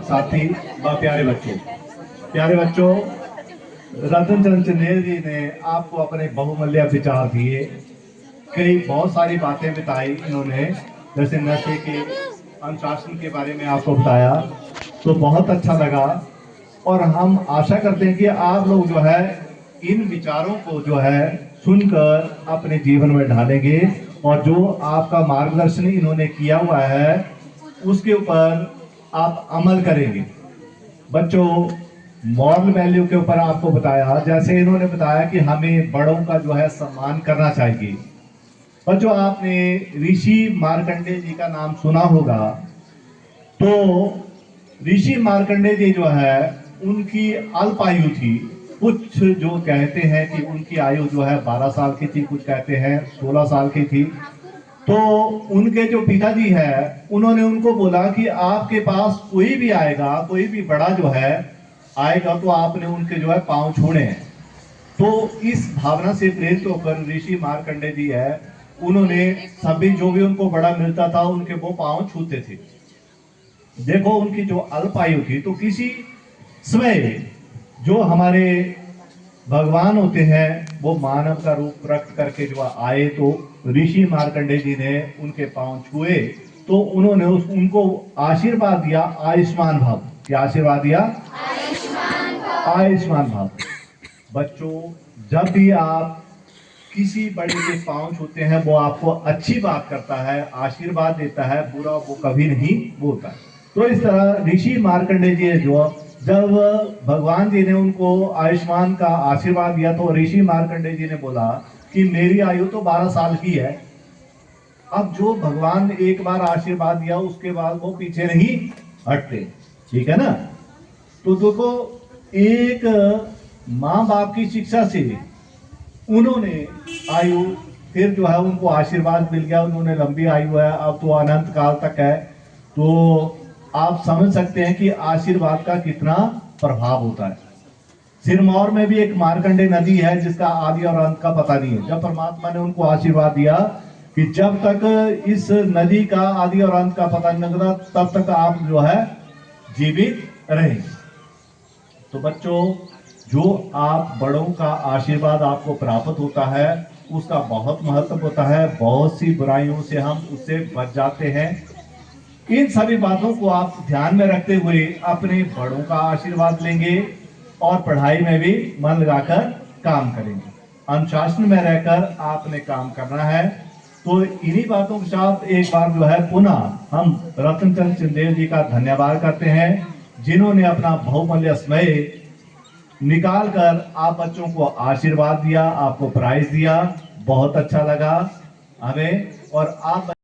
साथी व प्यारे बच्चों, रतन चंद्र चंदेल जी ने आपको अपने बहुमूल्य विचार दिए। बहुत सारी बातें बताई इन्होंने, जैसे नशे के अनुशासन के बारे में आपको बताया, तो बहुत अच्छा लगा। और हम आशा करते हैं कि आप लोग जो है इन विचारों को जो है सुनकर अपने जीवन में ढालेंगे और जो आपका मार्गदर्शन इन्होंने किया हुआ है उसके ऊपर आप अमल करेंगे। बच्चों, मॉरल वैल्यू के ऊपर आपको बताया, जैसे इन्होंने बताया कि हमें बड़ों का जो है सम्मान करना चाहिए। बच्चों, आपने ऋषि मार्कंडेय जी का नाम सुना होगा। तो ऋषि मार्कंडेय जी जो है उनकी अल्प आयु थी। कुछ जो कहते हैं कि उनकी आयु जो है 12 साल की थी, कुछ कहते हैं 16 साल की थी। तो उनके जो पिताजी है उन्होंने उनको बोला कि आपके पास कोई भी आएगा, कोई भी बड़ा जो है आएगा, तो आपने उनके जो है पांव छूने हैं। तो इस भावना से प्रेरित होकर ऋषि मार्कंडेय जी है, उन्होंने सभी जो भी उनको बड़ा मिलता था उनके वो पांव छूते थे। देखो, उनकी जो अल्प आयु थी, तो किसी समय जो हमारे भगवान होते हैं वो मानव का रूप प्रकट करके जो आए, तो ऋषि मार्कंडेय जी ने उनके पांव छुए, तो उन्होंने उनको आशीर्वाद दिया, आयुष्मान भव। क्या आशीर्वाद दिया? आयुष्मान भव। बच्चों, जब भी आप किसी बड़े के पांव छूते हैं वो आपको अच्छी बात करता है, आशीर्वाद देता है, बुरा वो कभी नहीं बोलता। तो इस तरह ऋषि मार्कंडेय जी जो जब भगवान जी ने उनको आयुष्मान का आशीर्वाद दिया, तो ऋषि मार्कंडेय जी ने बोला कि मेरी आयु तो 12 साल की है। अब जो भगवान एक बार आशीर्वाद दिया उसके बाद वो पीछे नहीं हटते, ठीक है ना। तो देखो, एक माँ बाप की शिक्षा से उन्होंने आयु, फिर जो है उनको आशीर्वाद मिल गया, उन्होंने लंबी आयु है, अब तो अनंत काल तक है। तो आप समझ सकते हैं कि आशीर्वाद का कितना प्रभाव होता है। सिरमौर में भी एक मार्कंडेय नदी है जिसका आदि और अंत का पता नहीं है। जब परमात्मा ने उनको आशीर्वाद दिया कि जब तक इस नदी का आदि और अंत का पता नहीं लगता तब तक आप जो है जीवित रहेंगे। तो बच्चों, जो आप बड़ों का आशीर्वाद आपको प्राप्त होता है उसका बहुत महत्व होता है। बहुत सी बुराइयों से हम उससे बच जाते हैं। इन सभी बातों को आप ध्यान में रखते हुए अपने बड़ों का आशीर्वाद लेंगे और पढ़ाई में भी मन लगाकर काम करेंगे। अनुशासन में रहकर आपने काम करना है। तो इन्हीं बातों के साथ एक बार जो है पुनः हम रतन चंद्र चंदेल जी का धन्यवाद करते हैं, जिन्होंने अपना बहुमूल्य समय निकाल कर आप बच्चों को आशीर्वाद दिया, आपको प्राइज दिया। बहुत अच्छा लगा हमें। और आप